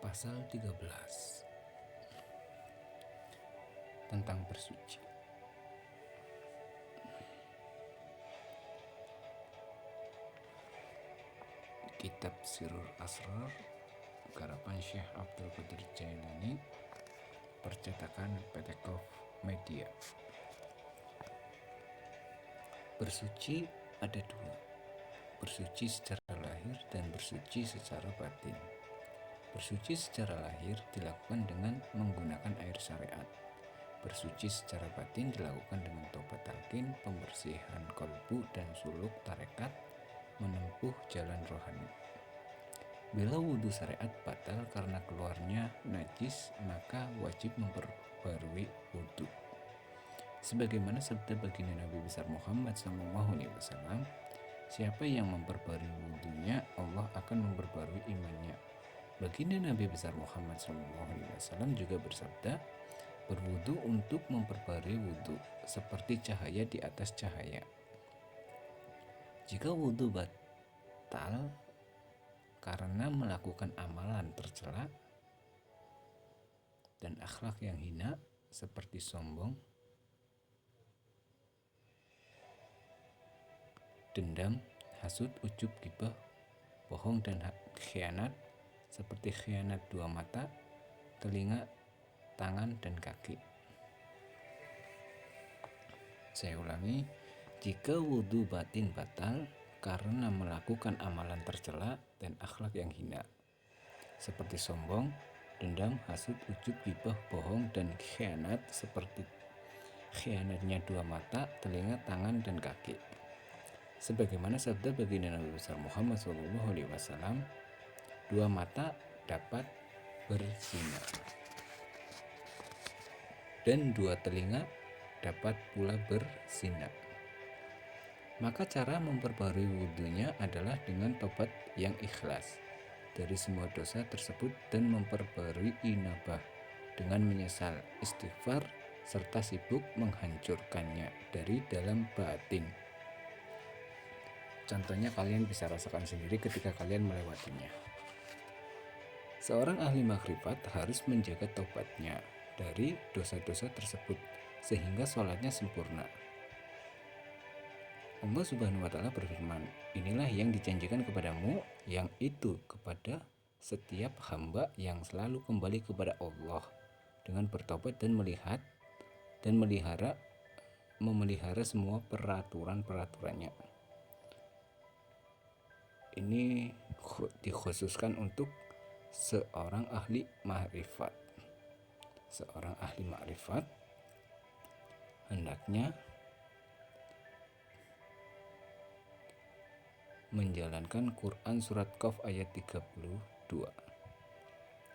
Pasal 13 tentang bersuci. Kitab Sirrul Asrar garapan Syekh Abdul Qadir Jailani, percetakan PT Kof Media. Bersuci ada dua, bersuci secara lahir dan bersuci secara batin. Bersuci secara lahir dilakukan dengan menggunakan air syariat. Bersuci secara batin dilakukan dengan tobat talqin, pembersihan kolbu dan suluk tarekat, menempuh jalan rohani. Bila wudhu syariat batal karena keluarnya najis, maka wajib memperbarui wudhu. Sebagaimana sabda baginda Nabi besar Muhammad SAW, siapa yang memperbarui wudhunya, Allah akan memperbarui imannya. Baginda Nabi besar Muhammad SAW juga bersabda, berwudhu untuk memperbarui wudhu, seperti cahaya di atas cahaya. Jika wudhu batal karena melakukan amalan tercela dan akhlak yang hina seperti sombong, dendam, hasud, ujub, ghibah, bohong, dan khianat seperti khianat dua mata, telinga, tangan, dan kaki. Saya ulangi, jika wudhu batin batal karena melakukan amalan tercela dan akhlak yang hina seperti sombong, dendam, hasud, ujub, ghibah, bohong, dan khianat seperti khianatnya dua mata, telinga, tangan, dan kaki. Sebagaimana sabda baginda Nabi besar Muhammad SAW, dua mata dapat berzina dan dua telinga dapat pula berzina. Maka cara memperbarui wudhunya adalah dengan tobat yang ikhlas dari semua dosa tersebut dan memperbarui inabah dengan menyesal, istighfar, serta sibuk menghancurkannya dari dalam batin. Contohnya kalian bisa rasakan sendiri ketika kalian melewatinya. Seorang ahli makrifat harus menjaga tobatnya dari dosa-dosa tersebut sehingga sholatnya sempurna. Allah Subhanahu wa Ta'ala berfirman, inilah yang dijanjikan kepadamu, yang itu kepada setiap hamba yang selalu kembali kepada Allah dengan bertobat dan memelihara semua peraturan-peraturannya. Ini dikhususkan untuk seorang ahli makrifat. Seorang ahli makrifat hendaknya menjalankan Quran surat Qaf ayat 32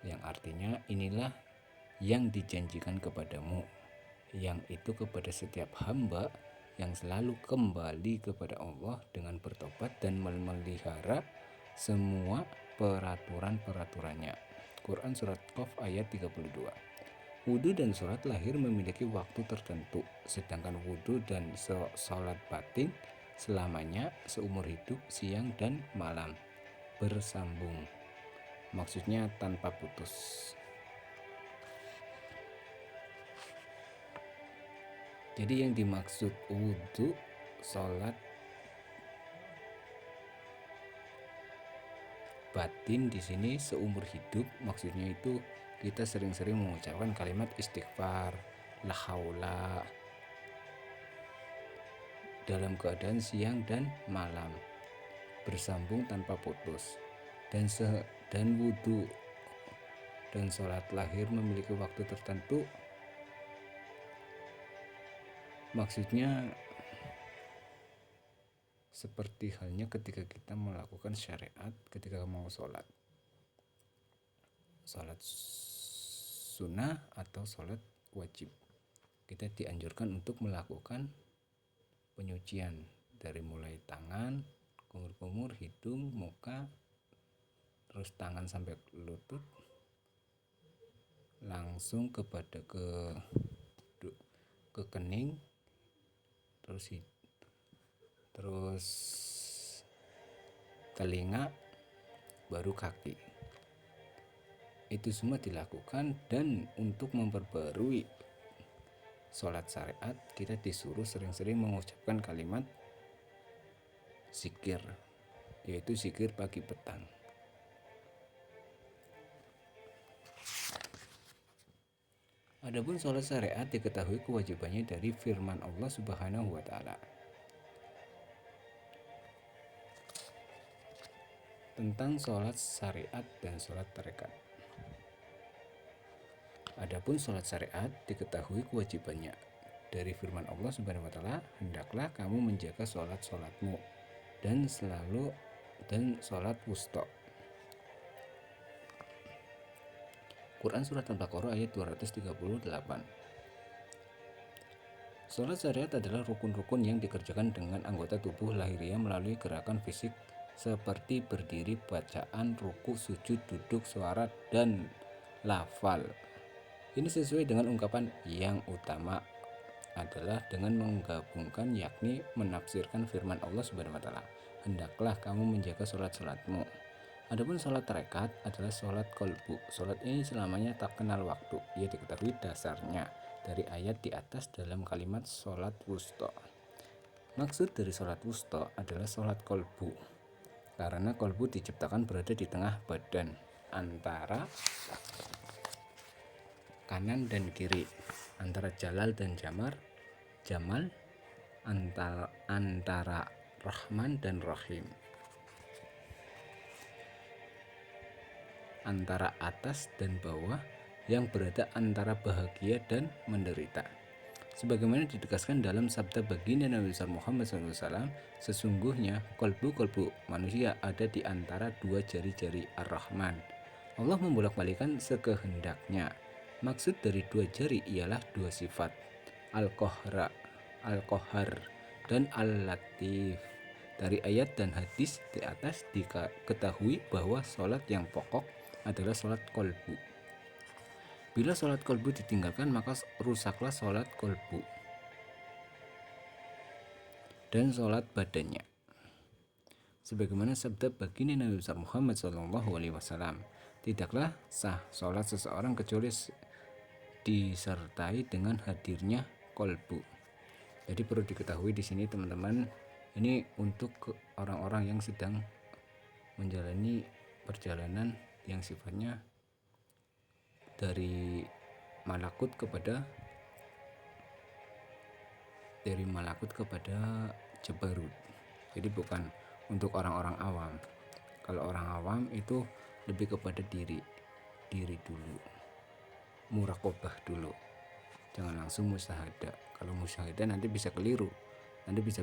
yang artinya inilah yang dijanjikan kepadamu, yang itu kepada setiap hamba yang selalu kembali kepada Allah dengan bertobat dan memelihara semua peraturan-peraturannya. Quran surat Qaf ayat 32. Wudhu dan sholat lahir memiliki waktu tertentu, sedangkan wudhu dan sholat batin selamanya seumur hidup, siang dan malam, bersambung. Maksudnya tanpa putus. Jadi yang dimaksud wudhu, sholat batin di sini seumur hidup, maksudnya itu kita sering-sering mengucapkan kalimat istighfar, la haula, dalam keadaan siang dan malam, bersambung tanpa putus. Dan wudhu dan sholat lahir memiliki waktu tertentu, maksudnya seperti halnya ketika kita melakukan syariat ketika mau sholat sunnah atau sholat wajib, kita dianjurkan untuk melakukan penyucian dari mulai tangan, kumur-kumur, hidung, muka, terus tangan sampai lutut, langsung kepada ke kening, terus telinga, baru kaki. Itu semua dilakukan, dan untuk memperbarui sholat syariat kita disuruh sering-sering mengucapkan kalimat zikir, yaitu zikir pagi petang. Adapun sholat syariat diketahui kewajibannya dari firman Allah Subhanahu wa Ta'ala tentang sholat syariat dan sholat tarekat. Adapun sholat syariat diketahui kewajibannya dari firman Allah Subhanahu wa Ta'ala, hendaklah kamu menjaga sholat-sholatmu dan sholat wusta. Quran Surat Al-Baqarah ayat 238. Sholat syariat adalah rukun-rukun yang dikerjakan dengan anggota tubuh lahiriah melalui gerakan fisik seperti berdiri, bacaan, ruku, sujud, duduk, suara, dan lafal. Ini sesuai dengan ungkapan yang utama adalah dengan menggabungkan, yakni menafsirkan firman Allah Subhanahu wa Ta'ala, hendaklah kamu menjaga sholat-sholatmu. Adapun sholat tarekat adalah sholat kolbu. Sholat ini selamanya tak kenal waktu. Ia diketahui dasarnya dari ayat di atas dalam kalimat sholat wusta. Maksud dari sholat wusta adalah sholat kolbu, karena kolbu diciptakan berada di tengah badan antara kanan dan kiri, antara jalal dan jamal, antara rahman dan rahim, antara atas dan bawah, yang berada antara bahagia dan menderita. Sebagaimana ditegaskan dalam sabda baginda Nabi Muhammad SAW, sesungguhnya kolbu-kolbu manusia ada di antara dua jari-jari Ar-Rahman. Allah membolak-balikan sekehendaknya. Maksud dari dua jari ialah dua sifat, Al-Qahhar dan Al-Latif. Dari ayat dan hadis di atas diketahui bahwa sholat yang pokok adalah sholat kolbu. Bila sholat kolbu ditinggalkan, maka rusaklah sholat kolbu dan sholat badannya. Sebagaimana sabda baginda Nabi Muhammad SAW, tidaklah sah sholat seseorang kecuali disertai dengan hadirnya kolbu. Jadi perlu diketahui di sini teman-teman, ini untuk orang-orang yang sedang menjalani perjalanan yang sifatnya dari malakut kepada jabarut. Jadi bukan untuk orang-orang awam. Kalau orang awam itu lebih kepada diri dulu, muraqabah dulu, jangan langsung musyahadah. Kalau musyahadah nanti bisa keliru, nanti bisa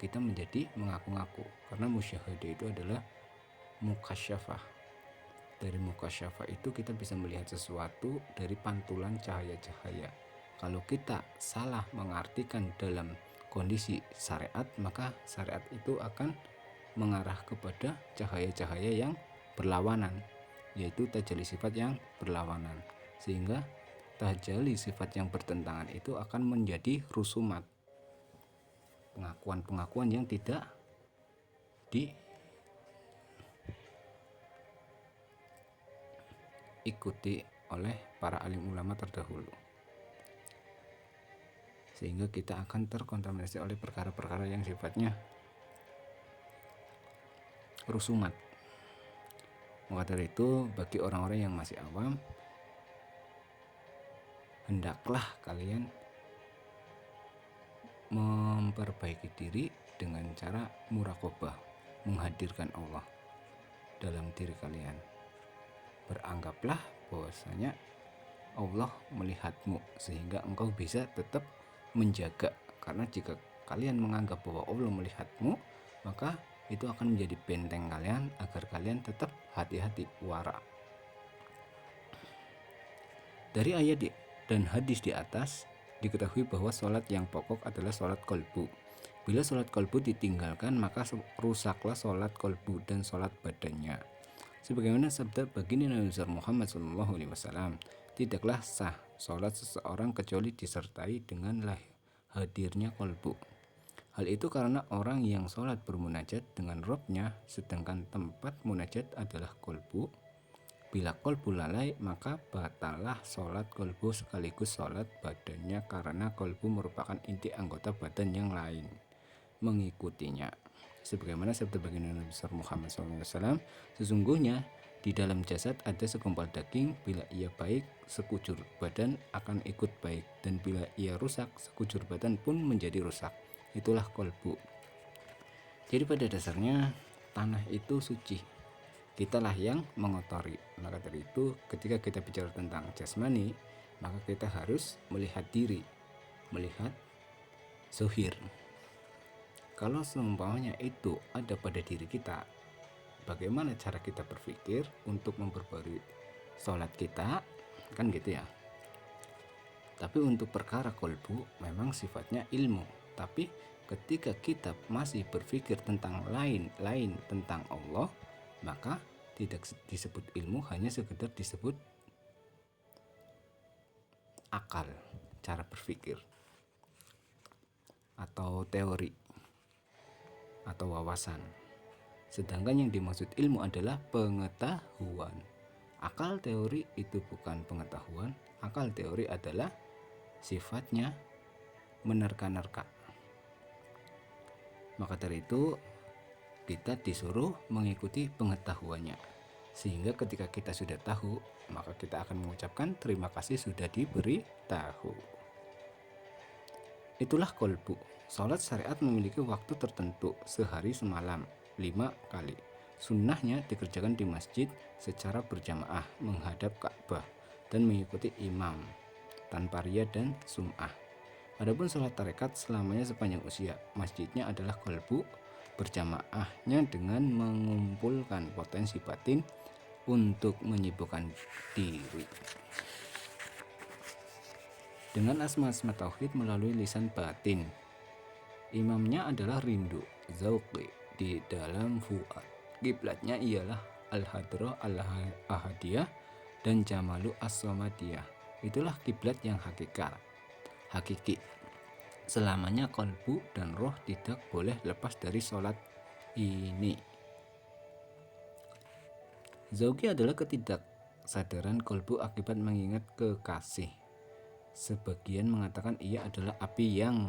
kita menjadi mengaku-ngaku, karena musyahadah itu adalah mukasyafah. Dari mukasyafah itu kita bisa melihat sesuatu dari pantulan cahaya-cahaya. Kalau kita salah mengartikan dalam kondisi syariat, maka syariat itu akan mengarah kepada cahaya-cahaya yang berlawanan, yaitu tajalli sifat yang berlawanan, sehingga tajalli sifat yang bertentangan itu akan menjadi rusumat, pengakuan-pengakuan yang tidak diikuti oleh para alim ulama terdahulu, sehingga kita akan terkontaminasi oleh perkara-perkara yang sifatnya rusumat. Maka dari itu, bagi orang-orang yang masih awam, hendaklah kalian memperbaiki diri dengan cara muraqabah, menghadirkan Allah dalam diri kalian. Beranggaplah bahwasanya Allah melihatmu, sehingga engkau bisa tetap menjaga. Karena jika kalian menganggap bahwa Allah melihatmu, maka itu akan menjadi benteng kalian agar kalian tetap hati-hati, wara. Dari ayat dan hadis di atas diketahui bahwa sholat yang pokok adalah sholat kolbu. Bila sholat kolbu ditinggalkan, maka rusaklah sholat kolbu dan sholat badannya. Sebagaimana sabda baginda Nabi Muhammad SAW, tidaklah sah sholat seseorang kecuali disertai dengan hadirnya kolbu. Hal itu karena orang yang sholat bermunajat dengan Robnya, sedangkan tempat munajat adalah kolbu, Bila kolbu lalai, maka batalah sholat kolbu sekaligus sholat badannya, karena kolbu merupakan inti anggota badan yang lain mengikutinya. Sebagaimana sabda baginda Nabi besar Muhammad SAW, sesungguhnya di dalam jasad ada segumpal daging, bila ia baik, sekujur badan akan ikut baik, dan bila ia rusak, sekujur badan pun menjadi rusak. Itulah kolbu. Jadi pada dasarnya tanah itu suci, kitalah yang mengotori. Maka dari itu ketika kita bicara tentang jasmani, maka kita harus melihat diri, melihat zuhir. Kalau seumpamanya itu ada pada diri kita, bagaimana cara kita berpikir untuk memperbarui sholat kita, kan gitu ya. Tapi untuk perkara kolbu memang sifatnya ilmu. Tapi ketika kita masih berpikir tentang lain tentang Allah, maka tidak disebut ilmu, hanya sekedar disebut akal, cara berpikir, atau teori, atau wawasan. Sedangkan yang dimaksud ilmu adalah pengetahuan. Akal teori itu bukan pengetahuan. Akal teori adalah sifatnya menerka-nerka. Maka dari itu kita disuruh mengikuti pengetahuannya, sehingga ketika kita sudah tahu, maka kita akan mengucapkan terima kasih sudah diberi tahu. Itulah kolbu. Sholat syariat memiliki waktu tertentu, sehari semalam 5 kali. Sunnahnya dikerjakan di masjid secara berjamaah menghadap Ka'bah dan mengikuti imam tanpa riya dan sum'ah. Adapun sholat tarekat selamanya sepanjang usia, masjidnya adalah kolbu, berjamaahnya dengan mengumpulkan potensi batin untuk menyibukkan diri dengan asma-asma tauhid melalui lisan batin. Imamnya adalah rindu, zauqi di dalam fuad. Kiblatnya ialah al-hadrah al-ahadiyah dan jamalu as-samadiyah. Itulah kiblat yang hakiki. Selamanya kolbu dan roh tidak boleh lepas dari sholat ini. Zauqi adalah ketidaksadaran kolbu akibat mengingat kekasih. Sebagian mengatakan ia adalah api yang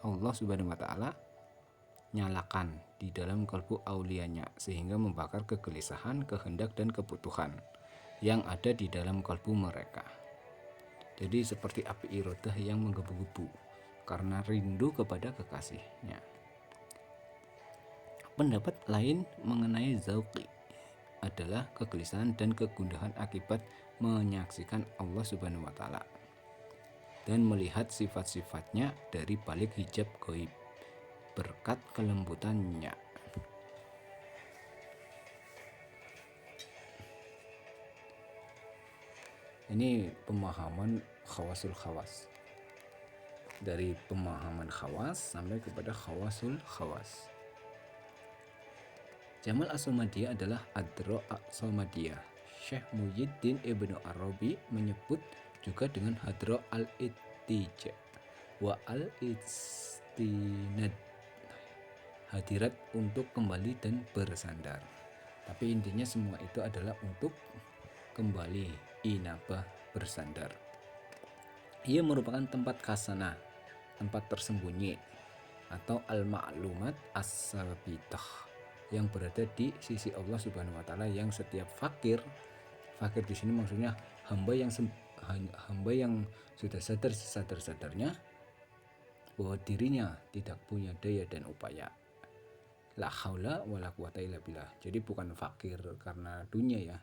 Allah Subhanahu wa Ta'ala nyalakan di dalam kolbu aulianya, sehingga membakar kegelisahan, kehendak, dan kebutuhan yang ada di dalam kolbu mereka. Jadi seperti api irodah yang menggebu-gebu karena rindu kepada kekasihnya. Pendapat lain mengenai zauqi adalah kegelisahan dan kegundahan akibat menyaksikan Allah Subhanahu wa Ta'ala dan melihat sifat-sifatnya dari balik hijab gaib berkat kelembutannya. Ini pemahaman khawasul khawas. Dari pemahaman khawas sampai kepada khawasul khawas. Jamal as-Samadiyah adalah Adro as-Samadiyah. Syekh Muhyiddin Ibnu Arabi menyebut juga dengan Hadro al-Ittija wa al-Istinad, hadirat untuk kembali dan bersandar. Tapi intinya semua itu adalah untuk kembali, inabah, bersandar. Ia merupakan tempat khasana, tempat tersembunyi, atau al-ma'lumat as-sabitah yang berada di sisi Allah Subhanahu wa Ta'ala, yang setiap fakir di sini maksudnya hamba yang sudah sadar-sadarnya bahwa dirinya tidak punya daya dan upaya. La haula wala quwata illa billah. Jadi bukan fakir karena dunia ya.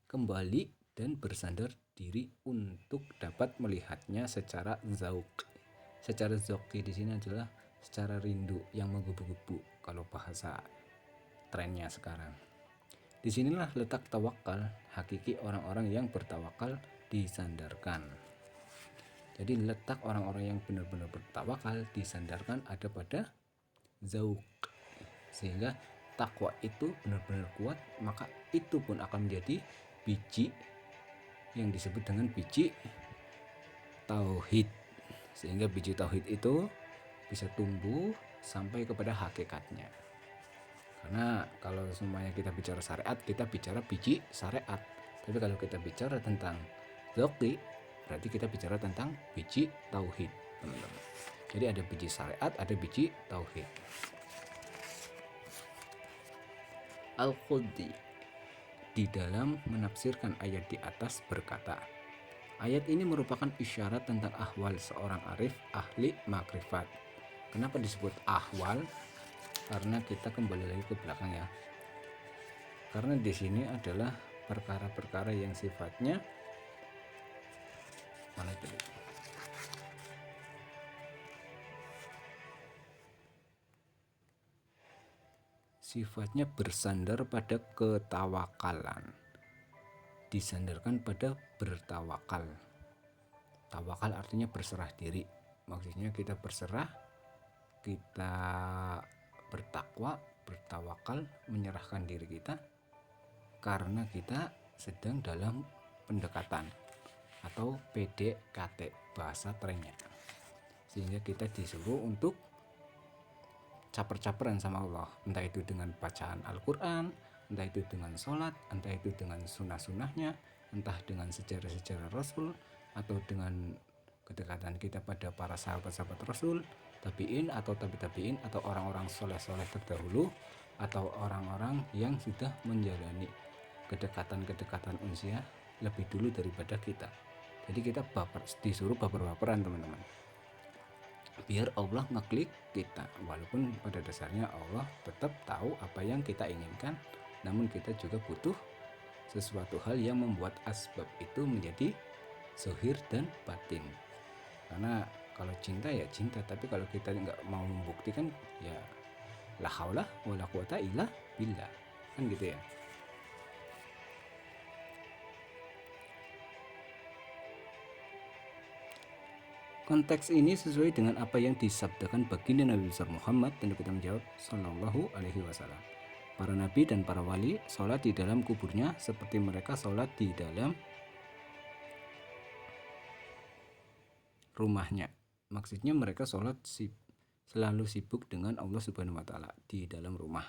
Kembali dan bersandar diri untuk dapat melihatnya secara zauq. Secara zauqi di sini adalah secara rindu yang menggebu-gebu kalau bahasa trennya sekarang. Disinilah letak tawakal hakiki, orang-orang yang bertawakal disandarkan. Jadi letak orang-orang yang benar-benar bertawakal disandarkan ada pada zauq, sehingga takwa itu benar-benar kuat, maka itu pun akan menjadi biji yang disebut dengan biji tauhid, sehingga biji tauhid itu bisa tumbuh sampai kepada hakikatnya. Karena kalau semuanya kita bicara syariat, kita bicara biji syariat. Tapi kalau kita bicara tentang zoki, berarti kita bicara tentang biji tauhid, teman-teman. Jadi ada biji syariat, ada biji tauhid. Al-Khuddi di dalam menafsirkan ayat di atas berkata, ayat ini merupakan isyarat tentang ahwal seorang arif ahli makrifat. Kenapa disebut ahwal? Karena kita kembali lagi ke belakang ya. Karena di sini adalah perkara-perkara yang sifatnya mana itu? Sifatnya bersandar pada ketawakalan. Disandarkan pada bertawakal. Tawakal artinya berserah diri. Maksudnya kita berserah, kita bertakwa, bertawakal, menyerahkan diri kita karena kita sedang dalam pendekatan atau PDKT bahasa trennya, sehingga kita disuruh untuk caper-caperan sama Allah, entah itu dengan bacaan Al-Quran, entah itu dengan sholat, entah itu dengan sunnah-sunnahnya, entah dengan sejarah-sejarah Rasul, atau dengan kedekatan kita pada para sahabat-sahabat Rasul, tabi'in atau tabi-tabi'in, atau orang-orang soleh-soleh terdahulu, atau orang-orang yang sudah menjalani kedekatan-kedekatan unsia lebih dulu daripada kita. Jadi kita disuruh baper-baperan, teman-teman, biar Allah ngeklik kita. Walaupun pada dasarnya Allah tetap tahu apa yang kita inginkan, namun kita juga butuh sesuatu hal yang membuat asbab itu menjadi zahir dan batin. Karena kalau cinta ya cinta, tapi kalau kita nggak mau membuktikan ya la haula wala quwata illa billah, kan gitu ya. Konteks ini sesuai dengan apa yang disabdakan baginda Nabi besar Muhammad dan kita menjawab Sallallahu Alaihi Wasallam. Para nabi dan para wali sholat di dalam kuburnya seperti mereka sholat di dalam rumahnya. Maksudnya mereka sholat selalu sibuk dengan Allah Subhanahu Wa Taala di dalam rumah,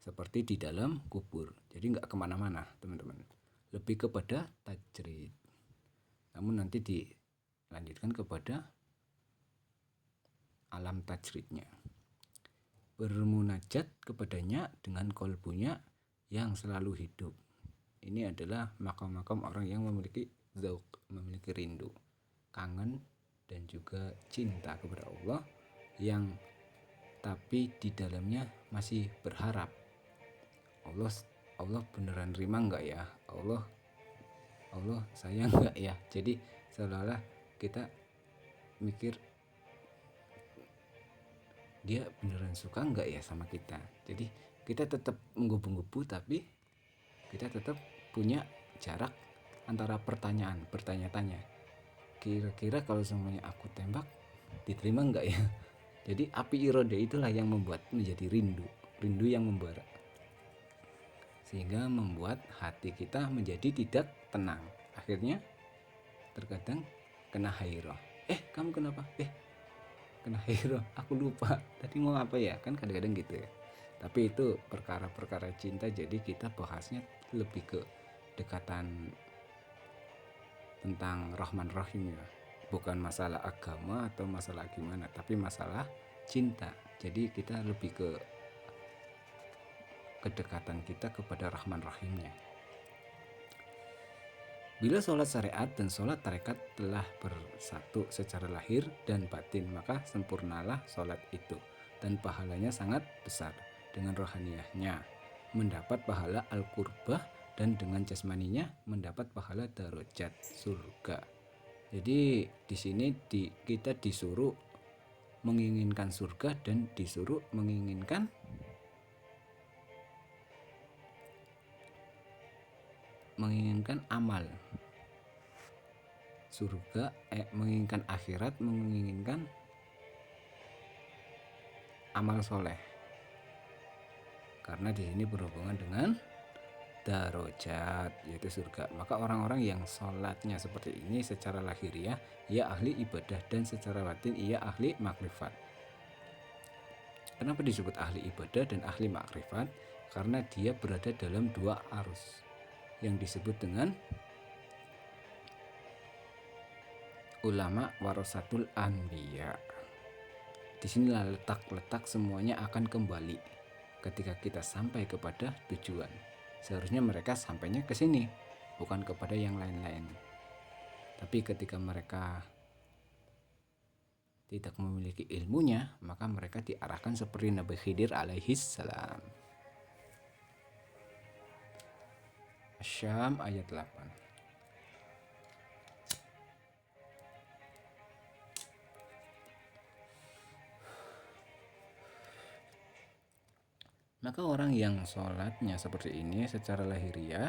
seperti di dalam kubur. Jadi nggak kemana-mana, teman-teman. Lebih kepada tajrid. Namun nanti dilanjutkan kepada alam tajridnya. Bermunajat kepadanya dengan kolbunya yang selalu hidup. Ini adalah makam-makam orang yang memiliki zauq, memiliki rindu, kangen, dan juga cinta kepada Allah, yang tapi di dalamnya masih berharap Allah beneran terima nggak ya, Allah sayang nggak ya. Jadi seolah-olah kita mikir dia beneran suka nggak ya sama kita. Jadi kita tetap menggebu-gebu, tapi kita tetap punya jarak antara bertanya-tanya, kira-kira kalau semuanya aku tembak diterima nggak ya. Jadi api irode itulah yang membuat menjadi rindu yang membara, sehingga membuat hati kita menjadi tidak tenang. Akhirnya terkadang kena hairah. Kamu kenapa? Kena hairah, aku lupa tadi mau apa ya, kan kadang-kadang gitu ya. Tapi itu perkara-perkara cinta, jadi kita bahasnya lebih ke dekatan tentang Rahman Rahim ya, bukan masalah agama atau masalah gimana, tapi masalah cinta. Jadi kita lebih ke kedekatan kita kepada Rahman Rahimnya. Bila sholat syariat dan sholat tarekat telah bersatu secara lahir dan batin, maka sempurnalah sholat itu, dan pahalanya sangat besar. Dengan rohaniyahnya mendapat pahala al-qurbah, dan dengan jasmaninya mendapat pahala darajat surga. Jadi di sini kita disuruh menginginkan surga dan disuruh menginginkan amal surga, menginginkan akhirat, menginginkan amal soleh. Karena di sini berhubungan dengan darajat, yaitu surga. Maka orang-orang yang sholatnya seperti ini secara lahiriah ia ahli ibadah, dan secara batin ia ahli makrifat. Kenapa disebut ahli ibadah dan ahli makrifat? Karena dia berada dalam dua arus yang disebut dengan ulama warasatul anbiya. Disinilah letak semuanya akan kembali ketika kita sampai kepada tujuan. Seharusnya mereka sampainya ke sini, bukan kepada yang lain-lain. Tapi ketika mereka tidak memiliki ilmunya, maka mereka diarahkan seperti Nabi Khidir alaihis salam. Syam ayat 8. Maka orang yang sholatnya seperti ini secara lahiriah,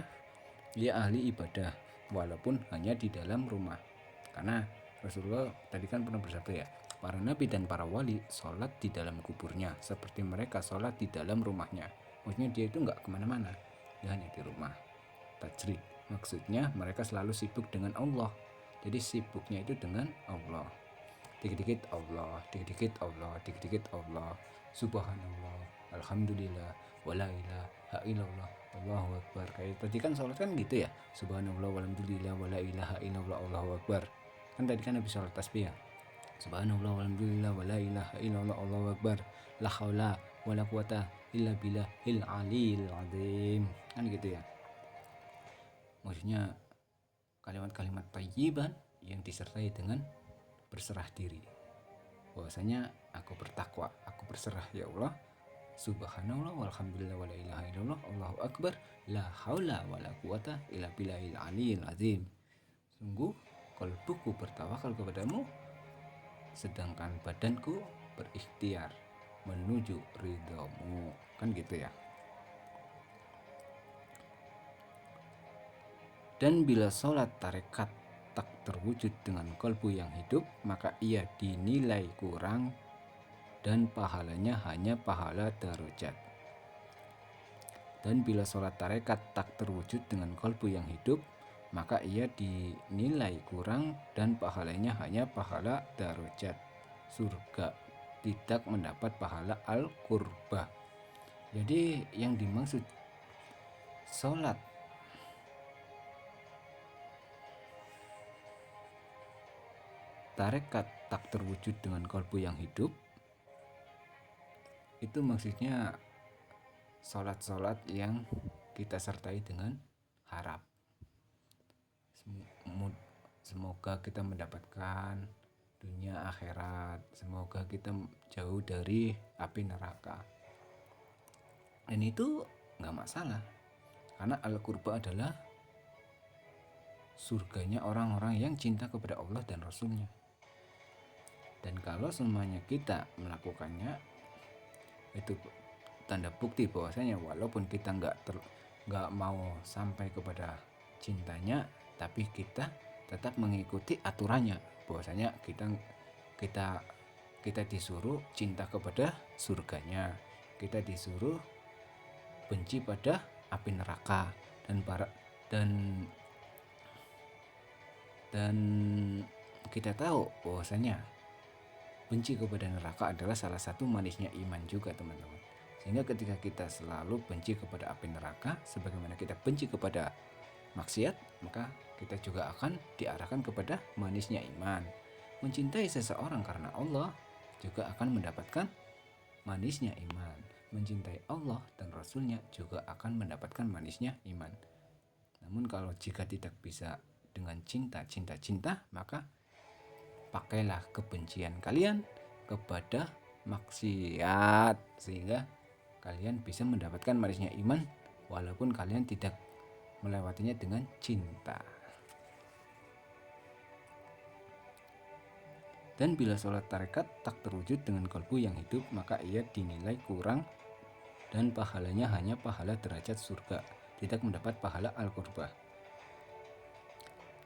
dia ahli ibadah walaupun hanya di dalam rumah. Karena Rasulullah tadi kan pernah bersabda ya, para nabi dan para wali sholat di dalam kuburnya seperti mereka sholat di dalam rumahnya. Maksudnya dia itu nggak kemana-mana, dia hanya di rumah. Tajrid, maksudnya mereka selalu sibuk dengan Allah. Jadi sibuknya itu dengan Allah. Dikit-dikit Allah, dikit-dikit Allah, dikit-dikit Allah. Subhanallah, alhamdulillah, wala ilaha illallah, Allahu akbar. Kayak tadi kan sholat kan gitu ya. Subhanallah, walhamdulillah, wala ilaha illallah, Allahu akbar. Kan tadi kan habis sholat tasbih ya. Subhanallah, walhamdulillah, wala ilaha illallah, Allahu akbar. La haula wala quwata illa billahil aliyil azim. Kan gitu ya. Maksudnya kalimat-kalimat thayyiban yang disertai dengan berserah diri. Bahwasanya aku bertakwa, aku berserah ya Allah. Subhanallah walhamdulillah wala ilaha illallah, Allahu akbar, la haula wala quwata illa billahil aliyil azim. Sungguh kalbuku bertawakal kepadamu, sedangkan badanku berikhtiar menuju ridhamu. Kan gitu ya. Dan bila sholat tarekat tak terwujud dengan kalbu yang hidup, maka ia dinilai kurang dan pahalanya hanya pahala darajat. Dan bila sholat tarekat tak terwujud dengan kalbu yang hidup, maka ia dinilai kurang dan pahalanya hanya pahala darajat surga, tidak mendapat pahala al-qurbah. Jadi yang dimaksud sholat tarekat tak terwujud dengan kalbu yang hidup, itu maksudnya sholat-sholat yang kita sertai dengan harap. Semoga kita mendapatkan dunia akhirat, semoga kita jauh dari api neraka. Dan itu gak masalah, karena al-qurba adalah surganya orang-orang yang cinta kepada Allah dan Rasulnya. Dan kalau semuanya kita melakukannya, itu tanda bukti bahwasanya walaupun kita nggak mau sampai kepada cintanya, tapi kita tetap mengikuti aturannya. Bahwasanya kita disuruh cinta kepada surganya, kita disuruh benci pada api neraka, dan kita tahu bahwasanya benci kepada neraka adalah salah satu manisnya iman juga, teman-teman. Sehingga ketika kita selalu benci kepada api neraka, sebagaimana kita benci kepada maksiat, maka kita juga akan diarahkan kepada manisnya iman. Mencintai seseorang karena Allah juga akan mendapatkan manisnya iman. Mencintai Allah dan Rasulnya juga akan mendapatkan manisnya iman. Namun kalau jika tidak bisa dengan cinta, maka pakailah kebencian kalian kepada maksiat sehingga kalian bisa mendapatkan manisnya iman walaupun kalian tidak melewatinya dengan cinta. Dan bila sholat tarekat tak terwujud dengan kalbu yang hidup, maka ia dinilai kurang dan pahalanya hanya pahala derajat surga, tidak mendapat pahala al-qurbah.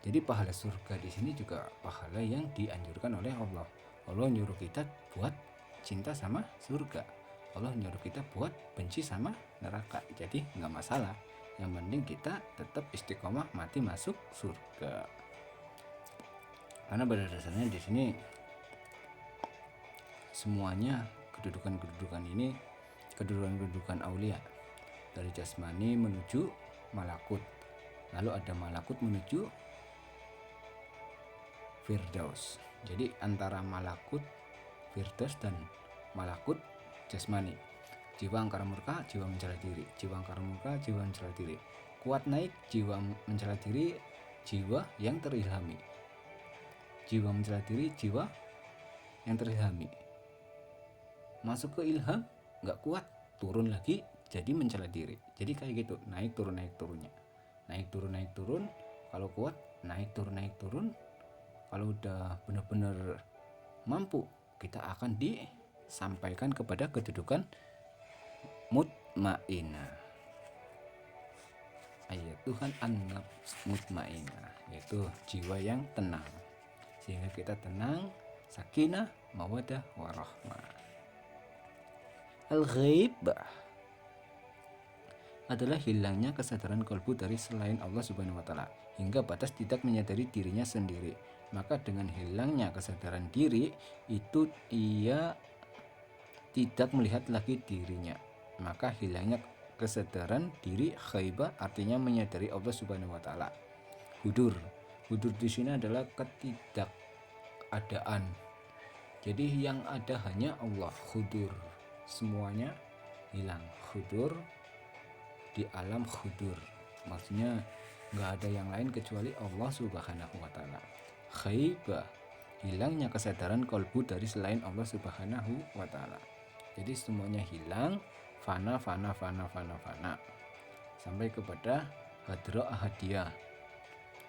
Jadi pahala surga di sini juga pahala yang dianjurkan oleh Allah. Allah nyuruh kita buat cinta sama surga. Allah nyuruh kita buat benci sama neraka. Jadi nggak masalah. Yang penting kita tetap istiqomah mati masuk surga. Karena pada dasarnya di sini semuanya kedudukan ini, kedudukan aulia, dari jasmani menuju malakut, lalu ada malakut menuju firdaus. Jadi antara malakut firdaus dan malakut jasmani, jiwa angkara murka, jiwa mencela diri, jiwa angkara murka, jiwa mencela diri. Kuat naik jiwa mencela diri, jiwa yang terilhami. Jiwa mencela diri, jiwa yang terilhami. Masuk ke ilham, nggak kuat, turun lagi jadi mencela diri. Jadi kayak gitu, naik turunnya, naik turun. Kalau kuat, naik turun. Kalau udah benar-benar mampu, kita akan disampaikan kepada kedudukan mutmainah. Ayat Tuhan an-nafs mutmainah, yaitu jiwa yang tenang, sehingga kita tenang, sakinah, mawadah, warahmah. Al-ghaib adalah hilangnya kesadaran kalbu dari selain Allah Subhanahu wa taala hingga batas tidak menyadari dirinya sendiri. Maka dengan hilangnya kesadaran diri itu ia tidak melihat lagi dirinya. Maka hilangnya kesadaran diri ghaibah artinya menyadari Allah Subhanahu wa taala. Hudur di sini adalah ketidakadaan. Jadi yang ada hanya Allah. Hudur, semuanya hilang. Hudur di alam hudur, maksudnya nggak ada yang lain kecuali Allah Subhanahu wa taala. Ghaibah, hilangnya kesadaran kalbu dari selain Allah Subhanahu wa taala. Jadi semuanya hilang, fana sampai kepada hadrah ahadiyah,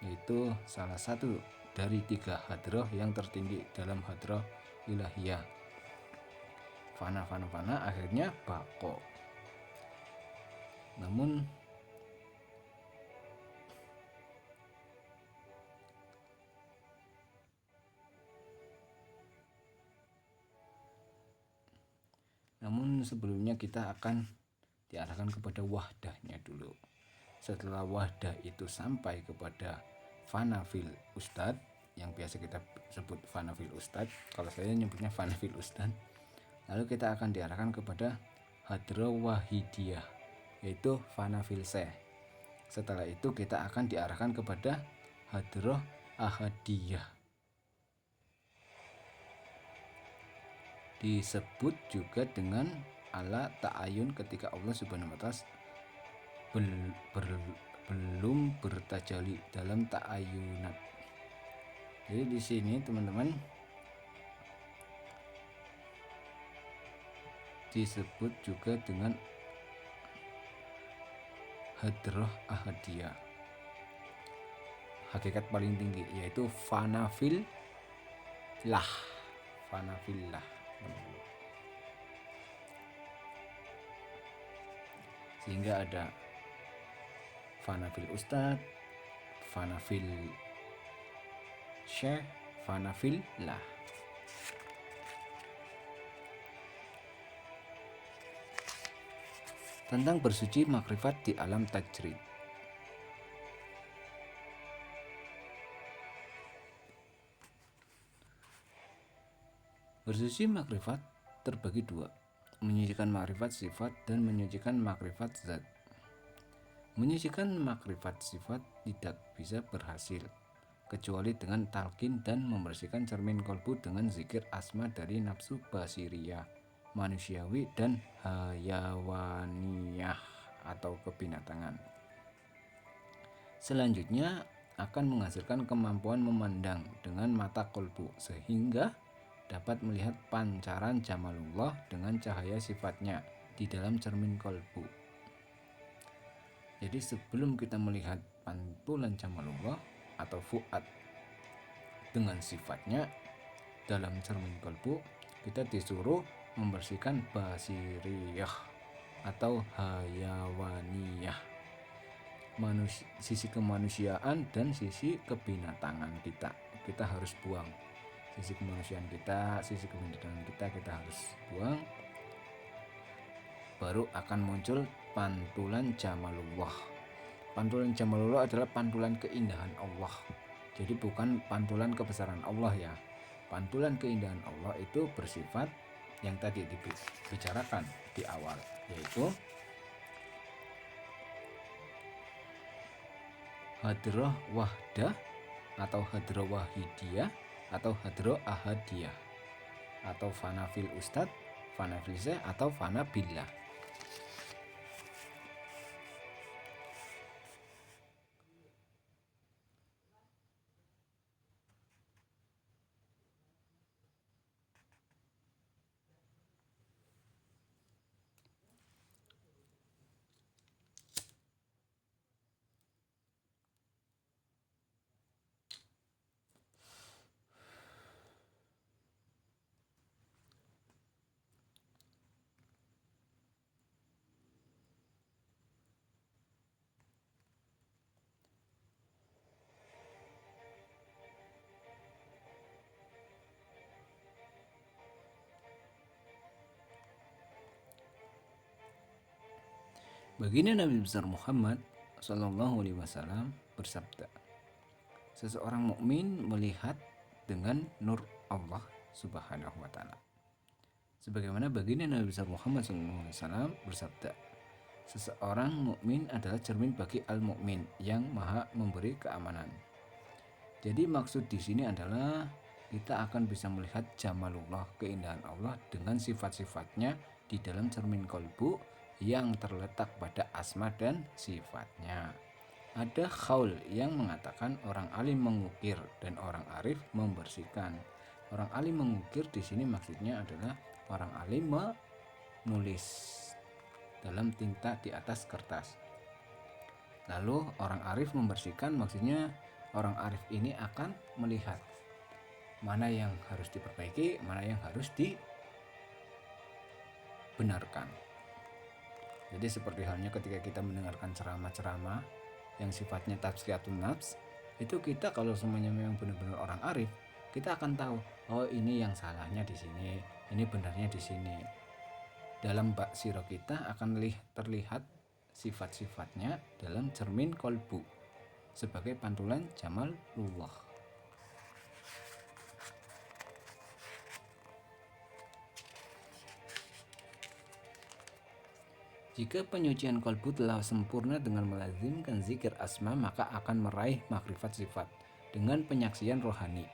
yaitu salah satu dari 3 hadrah yang tertinggi dalam hadrah ilahiyah. Fana akhirnya baqo. Namun sebelumnya kita akan diarahkan kepada wahdahnya dulu. Setelah wahdah itu sampai kepada fanafil ustad, yang biasa kita sebut fanafil ustad, kalau saya nyebutnya fanafil ustad, lalu kita akan diarahkan kepada hadrah wahidiyah, yaitu fanafil syekh. Setelah itu kita akan diarahkan kepada hadrah ahadiyah, disebut juga dengan ala ta'ayun ketika Allah Subhanahu wa taala belum bertajali dalam ta'ayunat. Jadi di sini teman-teman disebut juga dengan hadrah ahadiyah, hakikat paling tinggi, yaitu fanafillah. Sehingga ada fanafil ustad, fanafil syekh, fanafillah. Tentang bersuci makrifat di alam tajrid. Bersuci makrifat terbagi 2, menyucikan makrifat sifat dan menyucikan makrifat zat. Menyucikan makrifat sifat tidak bisa berhasil kecuali dengan talqin dan membersihkan cermin kolbu dengan zikir asma dari nafsu basiriyah, manusiawi dan hayawaniyah atau kebinatangan. Selanjutnya akan menghasilkan kemampuan memandang dengan mata kolbu sehingga dapat melihat pancaran jamalullah dengan cahaya sifatnya di dalam cermin kolbu. Jadi sebelum kita melihat pantulan jamalullah atau fuad dengan sifatnya dalam cermin kolbu, kita disuruh membersihkan basiriyah atau hayawaniyah, sisi kemanusiaan dan sisi kebinatangan kita. Kita harus buang sisi kemanusiaan kita, sisi kebinatangan kita harus buang. Baru akan muncul pantulan jamalullah. Pantulan jamalullah adalah pantulan keindahan Allah. Jadi bukan pantulan kebesaran Allah ya. Pantulan keindahan Allah itu bersifat yang tadi dibicarakan di awal, yaitu hadrah wahdah atau hadrah wahidiyah atau hadrah ahadiyah, atau fana fil ustad, fana fil syekh, atau fana billah. Baginda Nabi besar Muhammad Sallallahu Alaihi Wasallam bersabda, seseorang mukmin melihat dengan nur Allah Subhanahu Wa Taala. Sebagaimana baginda Nabi besar Muhammad Sallallahu Alaihi Wasallam bersabda, seseorang mukmin adalah cermin bagi al-mukmin yang maha memberi keamanan. Jadi maksud di sini adalah kita akan bisa melihat jamalullah, keindahan Allah dengan sifat-sifatnya di dalam cermin kolbu yang terletak pada asma dan sifatnya. Ada khaul yang mengatakan orang alim mengukir dan orang arif membersihkan. Orang alim mengukir di sini maksudnya adalah orang alim menulis dalam tinta di atas kertas. Lalu orang arif membersihkan maksudnya orang arif ini akan melihat mana yang harus diperbaiki, mana yang harus dibenarkan. Jadi seperti halnya ketika kita mendengarkan ceramah-ceramah yang sifatnya tazkiyatun nafs, itu kita kalau semuanya memang benar-benar orang arif, kita akan tahu, oh ini yang salahnya di sini, ini benarnya di sini. Dalam bak siro kita akan terlihat sifat-sifatnya dalam cermin kolbu sebagai pantulan jamalullah. Jika penyucian kolbu telah sempurna dengan melazimkan zikir asma, maka akan meraih makrifat sifat dengan penyaksian rohani.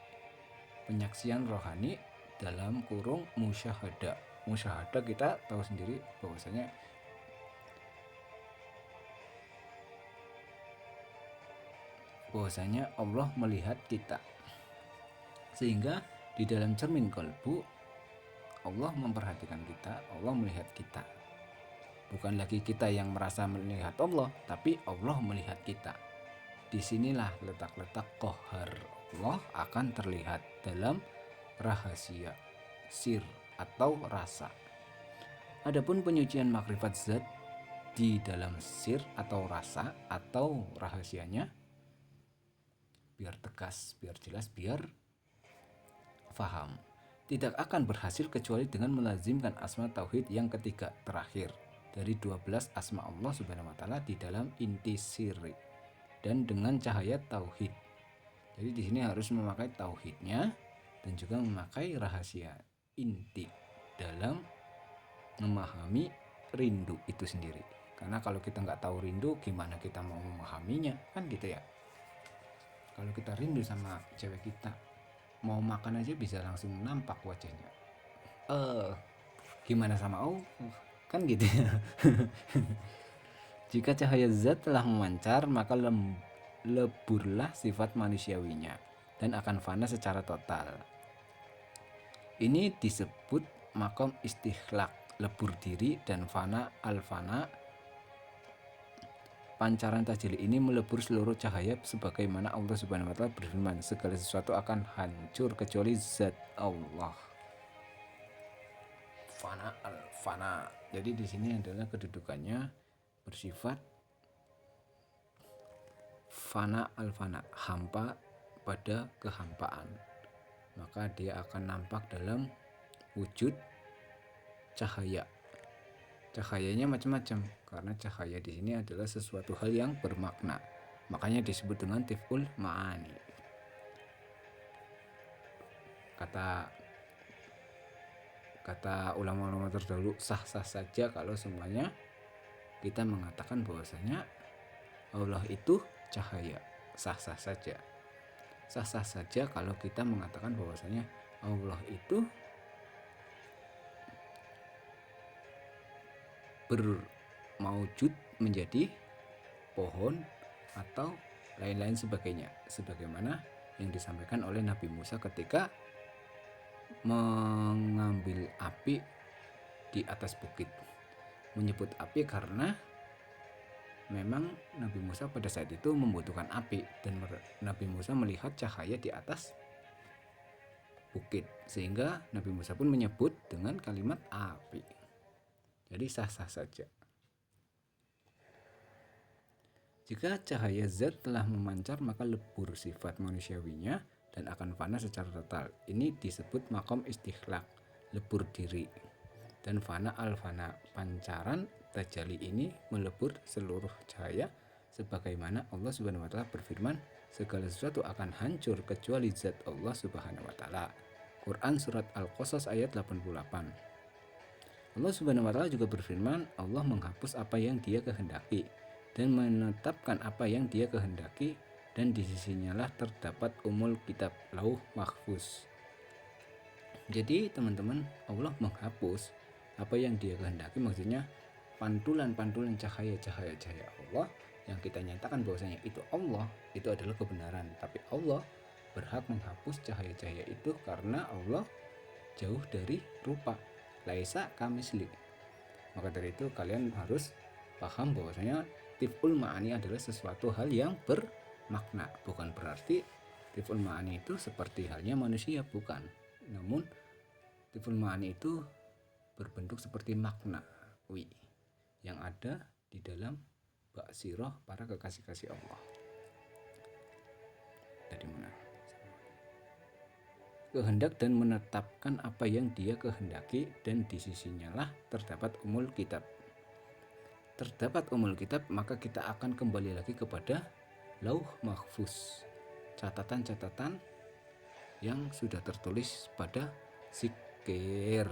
Penyaksian rohani dalam kurung musyahadah. Musyahadah kita tahu sendiri bahwasanya Allah melihat kita. Sehingga di dalam cermin kolbu Allah memperhatikan kita, Allah melihat kita. Bukan lagi kita yang merasa melihat Allah, tapi Allah melihat kita. Disinilah letak-letak qahar Allah akan terlihat dalam rahasia, sir atau rasa. Adapun penyucian makrifat zat di dalam sir atau rasa atau rahasianya, biar tegas, biar jelas, biar faham, tidak akan berhasil kecuali dengan melazimkan asma tauhid yang ketiga terakhir dari 12 asma Allah Subhanahu wa taala di dalam inti sirri dan dengan cahaya tauhid. Jadi di sini harus memakai tauhidnya dan juga memakai rahasia inti dalam memahami rindu itu sendiri. Karena kalau kita nggak tahu rindu, gimana kita mau memahaminya, kan gitu ya. Kalau kita rindu sama cewek kita, mau makan aja bisa langsung nampak wajahnya. Gimana sama Allah? Kan gitu ya. Jika cahaya zat telah memancar, maka leburlah sifat manusiawinya dan akan fana secara total. Ini disebut makom istikhlaq, lebur diri, dan fana al-fana. Pancaran tajalli ini melebur seluruh cahaya sebagaimana Allah Subhanahu wa taala berfirman, segala sesuatu akan hancur kecuali zat Allah. Fana al-fana. Jadi di sini adalah kedudukannya bersifat fana al-fana, hampa pada kehampaan. Maka dia akan nampak dalam wujud cahaya. Cahayanya macam-macam karena cahaya di sini adalah sesuatu hal yang bermakna. Makanya disebut dengan tiful ma'ani. kata ulama-ulama terdahulu sah-sah saja kalau semuanya kita mengatakan bahwasanya Allah itu cahaya. Sah-sah saja. Sah-sah saja kalau kita mengatakan bahwasanya Allah itu bermaujud menjadi pohon atau lain-lain sebagainya, sebagaimana yang disampaikan oleh Nabi Musa ketika mengambil api di atas bukit. Menyebut api karena memang Nabi Musa pada saat itu membutuhkan api, dan Nabi Musa melihat cahaya di atas bukit, sehingga Nabi Musa pun menyebut dengan kalimat api. Jadi sah-sah saja. Jika cahaya zat telah memancar, maka lebur sifat manusiawinya dan akan fana secara total. Ini disebut makom istighlaq, lebur diri. Dan fana al-fana, pancaran tajali ini melebur seluruh cahaya, sebagaimana Allah Subhanahu wa taala berfirman, segala sesuatu akan hancur kecuali zat Allah Subhanahu wa taala. Quran surat Al-Qasas ayat 88. Allah Subhanahu wa taala juga berfirman, Allah menghapus apa yang Dia kehendaki dan menetapkan apa yang Dia kehendaki, dan di sisinya lah terdapat umul kitab, lauh mahfuz. Jadi teman-teman, Allah menghapus apa yang Dia kehendaki, maksudnya pantulan-pantulan cahaya-cahaya Allah yang kita nyatakan bahwasanya itu Allah, itu adalah kebenaran, tapi Allah berhak menghapus cahaya-cahaya itu karena Allah jauh dari rupa. Laisa kamisli. Maka dari itu kalian harus paham bahwasanya tif'ul ma'ani adalah sesuatu hal yang bermakna. Bukan berarti tif'ul ma'ani itu seperti halnya manusia, bukan. Namun tif'ul ma'ani itu berbentuk seperti makna yang ada di dalam baksiroh para kekasih-kasih Allah. Dari mana? Kehendak dan menetapkan apa yang Dia kehendaki, dan di sisinya lah terdapat umul kitab. Terdapat umul kitab, maka kita akan kembali lagi kepada lauh mahfuz, catatan-catatan yang sudah tertulis pada zikir.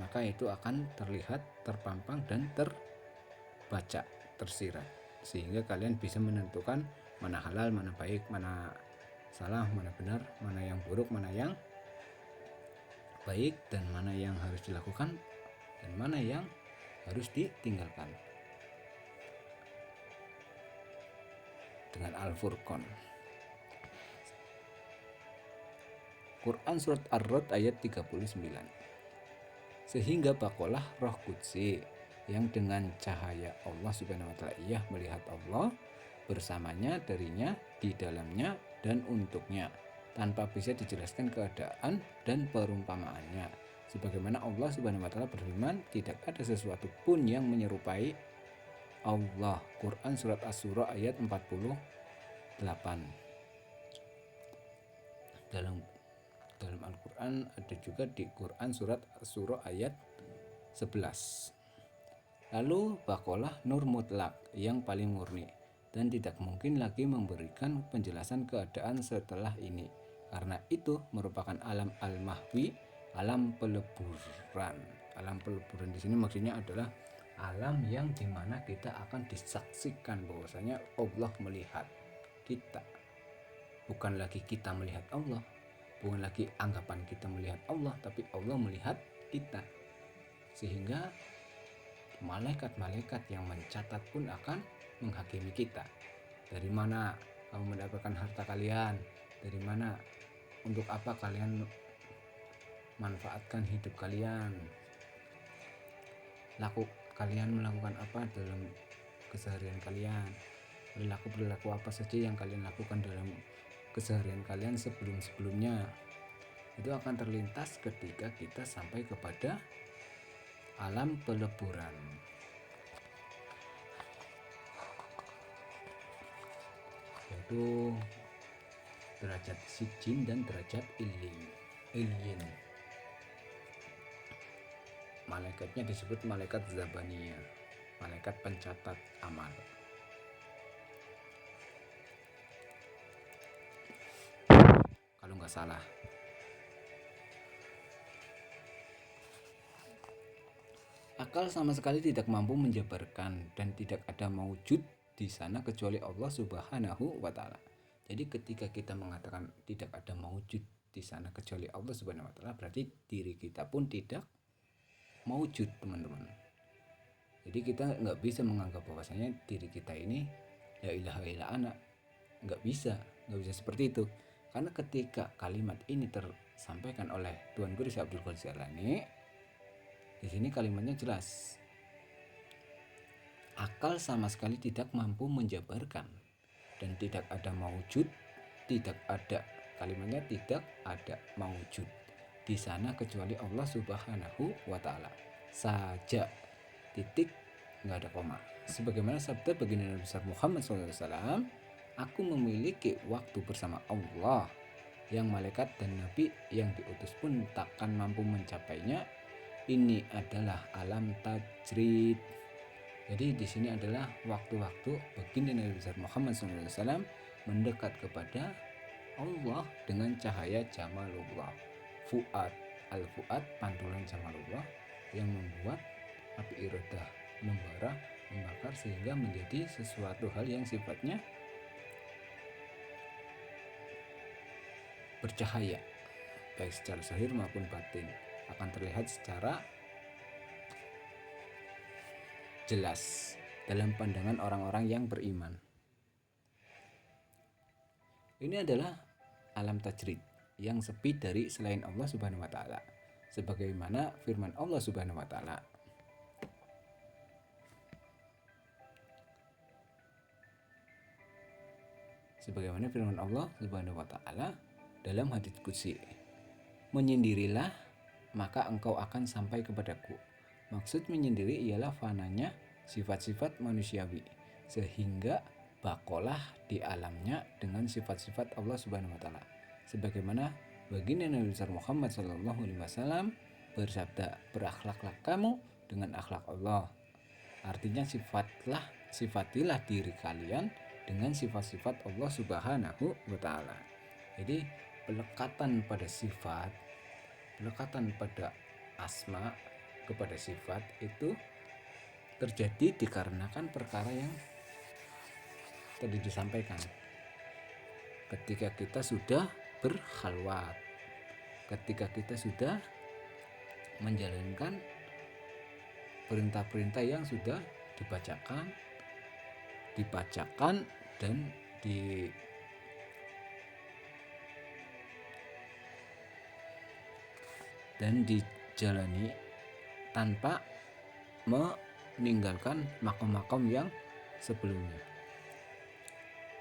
Maka itu akan terlihat, terpampang, dan terbaca, tersirat, sehingga kalian bisa menentukan mana halal, mana baik, mana salah, mana benar, mana yang buruk, mana yang baik, dan mana yang harus dilakukan dan mana yang harus ditinggalkan. Dengan Al-Furqan. Quran surat Ar-Ra'd ayat 39. Sehingga bakolah roh qudsi yang dengan cahaya Allah Subhanahu wa taala ia melihat Allah bersamanya, darinya, di dalamnya, dan untuknya, tanpa bisa dijelaskan keadaan dan perumpamaannya. Sebagaimana Allah Subhanahu wa taala berfirman, tidak ada sesuatu pun yang menyerupai Allah. Quran surat Asy-Syura ayat 48. Dalam Al-Quran ada juga di Quran surat Asy-Syura ayat 11. Lalu bakolah nur mutlak yang paling murni, dan tidak mungkin lagi memberikan penjelasan keadaan setelah ini, karena itu merupakan alam al-mahwi, alam peleburan. Alam peleburan di sini maksudnya adalah alam yang dimana kita akan disaksikan bahwasanya Allah melihat kita. Bukan lagi kita melihat Allah, bukan lagi anggapan kita melihat Allah, tapi Allah melihat kita. Sehingga malaikat-malaikat yang mencatat pun akan menghakimi kita. Dari mana kamu mendapatkan harta kalian? Dari mana, untuk apa kalian manfaatkan hidup kalian? Kalian melakukan apa dalam keseharian kalian? Perilaku apa saja yang kalian lakukan dalam keseharian kalian sebelum-sebelumnya? Itu akan terlintas ketika kita sampai kepada alam peleburan. Yaitu derajat sijin dan derajat ilyin. Malaikatnya disebut malaikat zabaniyah, malaikat pencatat amal. Kalau nggak salah. Akal sama sekali tidak mampu menjabarkan dan tidak ada maujud di sana kecuali Allah Subhanahu wa taala. Jadi ketika kita mengatakan tidak ada maujud di sana kecuali Allah Subhanahu wa taala, berarti diri kita pun tidak maujud, teman-teman. Jadi kita nggak bisa menganggap bahwasanya diri kita ini la ilaha illa ana, nggak bisa seperti itu. Karena ketika kalimat ini tersampaikan oleh Tuan Guru Syekh Abdul Qadir Jailani, di sini kalimatnya jelas. Akal sama sekali tidak mampu menjabarkan dan tidak ada maujud, tidak ada, kalimatnya tidak ada maujud di sana kecuali Allah Subhanahu wa taala saja. Titik, nggak ada koma. Sebagaimana sabda baginda Nabi besar Muhammad SAW, aku memiliki waktu bersama Allah yang malaikat dan nabi yang diutus pun takkan mampu mencapainya. Ini adalah alam tajrid. Jadi di sini adalah waktu-waktu baginda Nabi besar Muhammad SAW mendekat kepada Allah dengan cahaya Jamalullah. Fuad, al-fuad, pantulan Jamalullah yang membuat api iradah membara, membakar sehingga menjadi sesuatu hal yang sifatnya bercahaya, baik secara zahir maupun batin, akan terlihat secara jelas dalam pandangan orang-orang yang beriman. Ini adalah alam tajrid yang sepi dari selain Allah Subhanahu wa taala. Sebagaimana firman Allah Subhanahu wa taala, sebagaimana firman Allah Subhanahu wa taala dalam hadits qudsi, menyendirilah maka engkau akan sampai kepadaku. Maksud menyendiri ialah fananya sifat-sifat manusiawi, sehingga bakolah di alamnya dengan sifat-sifat Allah Subhanahu wa taala. Sebagaimana baginda Nabi besar Muhammad sallallahu alaihi wasallam bersabda, berakhlaklah kamu dengan akhlak Allah. Artinya sifatilah diri kalian dengan sifat-sifat Allah Subhanahu wa taala. Jadi pelekatan pada sifat, pelekatan pada asma kepada sifat itu terjadi dikarenakan perkara yang tadi disampaikan. Ketika kita sudah berkhalwat, ketika kita sudah menjalankan perintah-perintah yang sudah dibacakan dan dijalani tanpa meninggalkan makom-makom yang sebelumnya.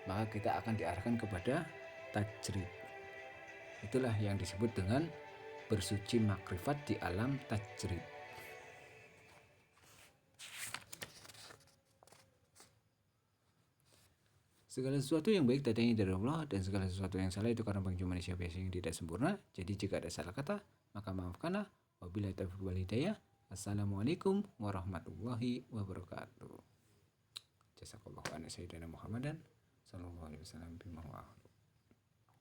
Maka kita akan diarahkan kepada tajrid. Itulah yang disebut dengan bersuci makrifat di alam tajrid. Segala sesuatu yang baik datangnya dari Allah, dan segala sesuatu yang salah itu karena bangsa manusia biasa yang tidak sempurna. Jadi jika ada salah kata, maka maafkanlah. Wabillahi taufiq wal hidayah. Assalamualaikum warahmatullahi wabarakatuh. Jazakallahu khairan sayyidina Muhammadan sallallahu alaihi wasallam bima